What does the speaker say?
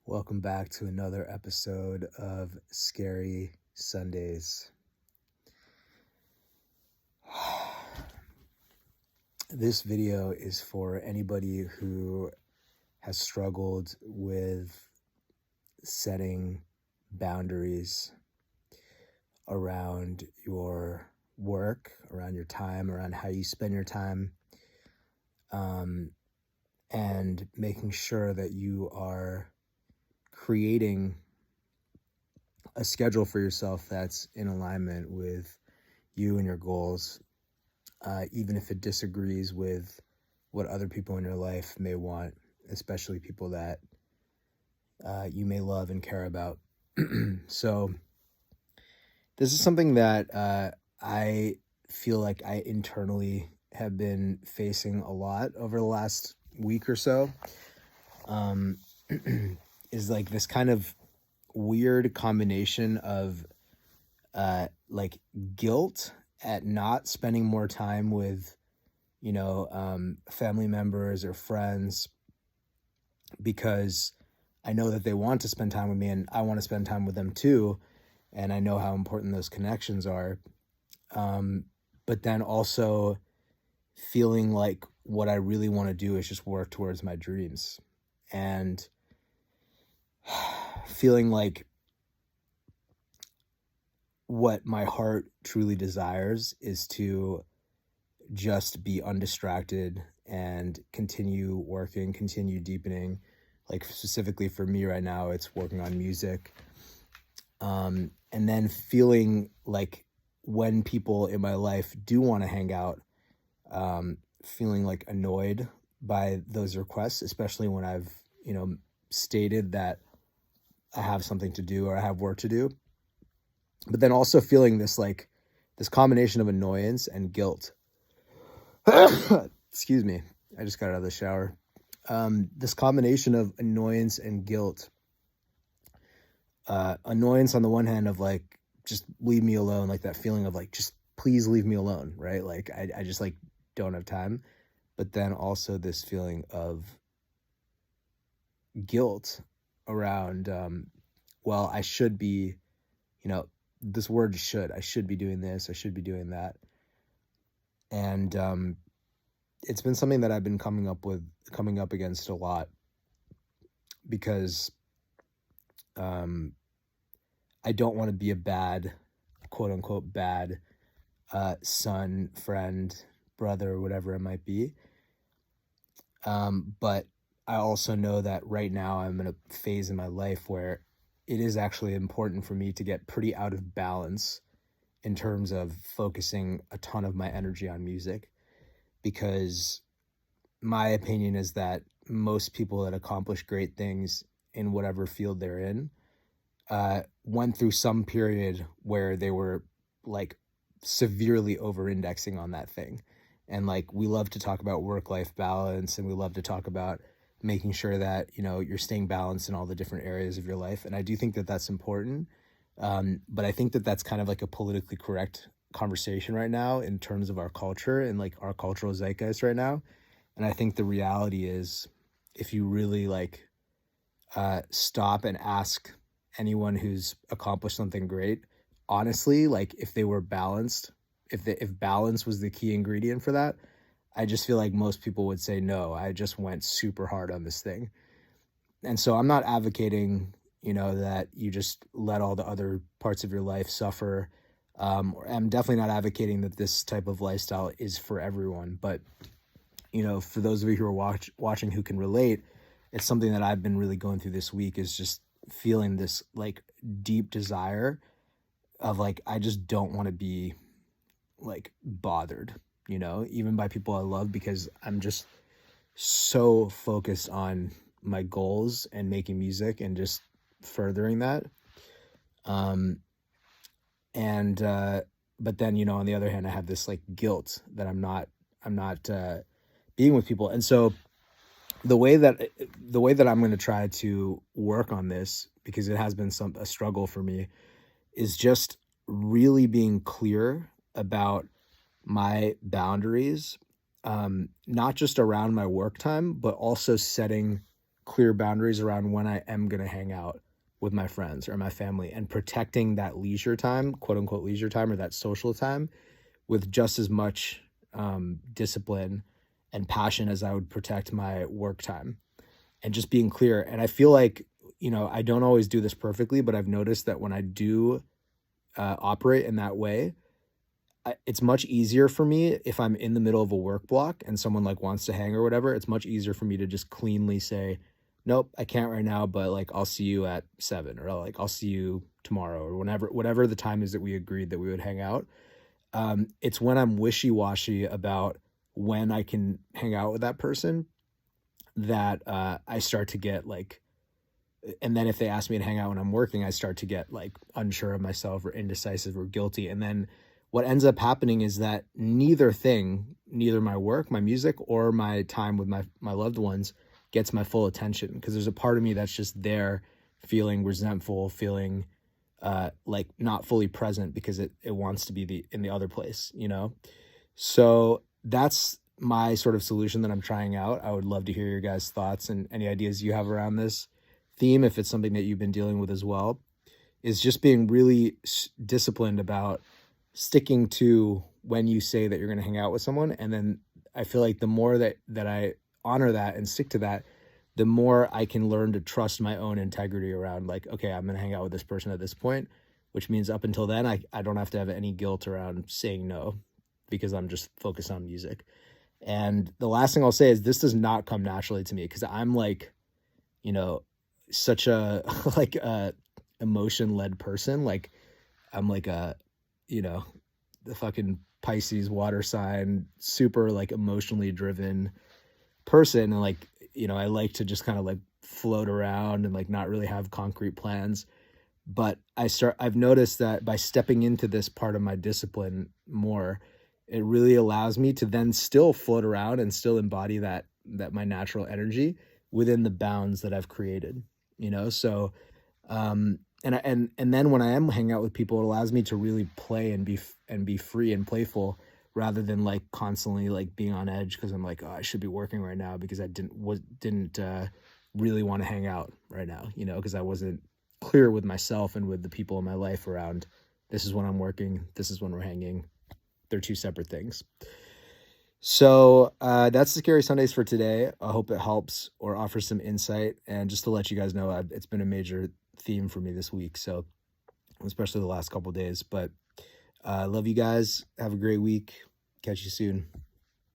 Welcome back to another episode of Scary Sundays. This video is for anybody who has struggled with setting boundaries around your work, around your time, around how you spend your time, and making sure that you are creating a schedule for yourself that's in alignment with you and your goals, even if it disagrees with what other people in your life may want, especially people that you may love and care about. So this is something that I feel like I internally have been facing a lot over the last week or so. Is like this kind of weird combination of like guilt at not spending more time with, family members or friends, because I know that they want to spend time with me and I want to spend time with them too. And I know how important those connections are. But then also feeling like what I really want to do is just work towards my dreams, and feeling like what my heart truly desires is to just be undistracted and continue working, continue deepening. Like specifically for me right now, it's working on music. And then feeling like when people in my life do want to hang out, feeling like annoyed by those requests, especially when I've, stated that I have something to do or I have work to do. But then also feeling this combination of annoyance and guilt. Excuse me. I just got out of the shower. This combination of annoyance and guilt. Annoyance on the one hand of like, just leave me alone. Like that feeling of like, just please leave me alone. Right. Like I just like don't have time. But then also this feeling of guilt around, well, I should be, this word I should be doing this, I should be doing that. And it's been something that I've been coming up against a lot, because I don't want to be a bad, quote unquote, bad son, friend, brother, whatever it might be. But I also know that right now I'm in a phase in my life where it is actually important for me to get pretty out of balance in terms of focusing a ton of my energy on music, because my opinion is that most people that accomplish great things in whatever field they're in went through some period where they were like severely over-indexing on that thing. And like, we love to talk about work-life balance, and we love to talk about making sure that, you're staying balanced in all the different areas of your life. And I do think that that's important. But I think that that's kind of like a politically correct conversation right now in terms of our culture and like our cultural zeitgeist right now. And I think the reality is, if you really like stop and ask anyone who's accomplished something great, honestly, like if they were balanced, if balance was the key ingredient for that, I just feel like most people would say, no, I just went super hard on this thing. And so I'm not advocating, that you just let all the other parts of your life suffer. I'm definitely not advocating that this type of lifestyle is for everyone. But, for those of you who are watching who can relate, it's something that I've been really going through this week, is just feeling this like deep desire of like, I just don't want to be like bothered, even by people I love, because I'm just so focused on my goals and making music and just furthering that. But then, on the other hand, I have this like guilt that I'm not being with people. And so the way that I'm going to try to work on this, because it has been a struggle for me, is just really being clear about my boundaries, not just around my work time, but also setting clear boundaries around when I am going to hang out with my friends or my family, and protecting that leisure time, quote unquote leisure time, or that social time, with just as much discipline and passion as I would protect my work time, and just being clear. And I feel like, I don't always do this perfectly, but I've noticed that when I do operate in that way, it's much easier for me if I'm in the middle of a work block and someone like wants to hang or whatever. It's much easier for me to just cleanly say, nope, I can't right now, but like I'll see you at 7, or like I'll see you tomorrow, or whatever the time is that we agreed that we would hang out. It's when I'm wishy-washy about when I can hang out with that person that I start to get like, and then if they ask me to hang out when I'm working, I start to get like unsure of myself or indecisive or guilty. And then what ends up happening is that neither my work, my music, or my time with my loved ones gets my full attention, because there's a part of me that's just there feeling resentful, feeling like not fully present, because it wants to be in the other place, So that's my sort of solution that I'm trying out. I would love to hear your guys' thoughts and any ideas you have around this theme, if it's something that you've been dealing with as well, is just being really disciplined about sticking to when you say that you're going to hang out with someone. And then I feel like the more that I honor that and stick to that, the more I can learn to trust my own integrity around like, okay, I'm going to hang out with this person at this point, which means up until then, I don't have to have any guilt around saying no, because I'm just focused on music. And the last thing I'll say is this does not come naturally to me, because I'm like, such a like emotion-led person. Like I'm like the fucking Pisces water sign, super like emotionally driven person. And like, I like to just kind of like float around and like not really have concrete plans. But I've noticed that by stepping into this part of my discipline more, it really allows me to then still float around and still embody that my natural energy within the bounds that I've created, So, and then when I am hanging out with people, it allows me to really play and be free and playful, rather than like constantly like being on edge because I'm like, oh, I should be working right now because I didn't really want to hang out right now, because I wasn't clear with myself and with the people in my life around, this is when I'm working, this is when we're hanging. They're two separate things. So that's the Scary Sundays for today. I hope it helps or offers some insight. And just to let you guys know, it's been a major theme for me this week, so especially the last couple of days. But love you guys. Have a great week. Catch you soon.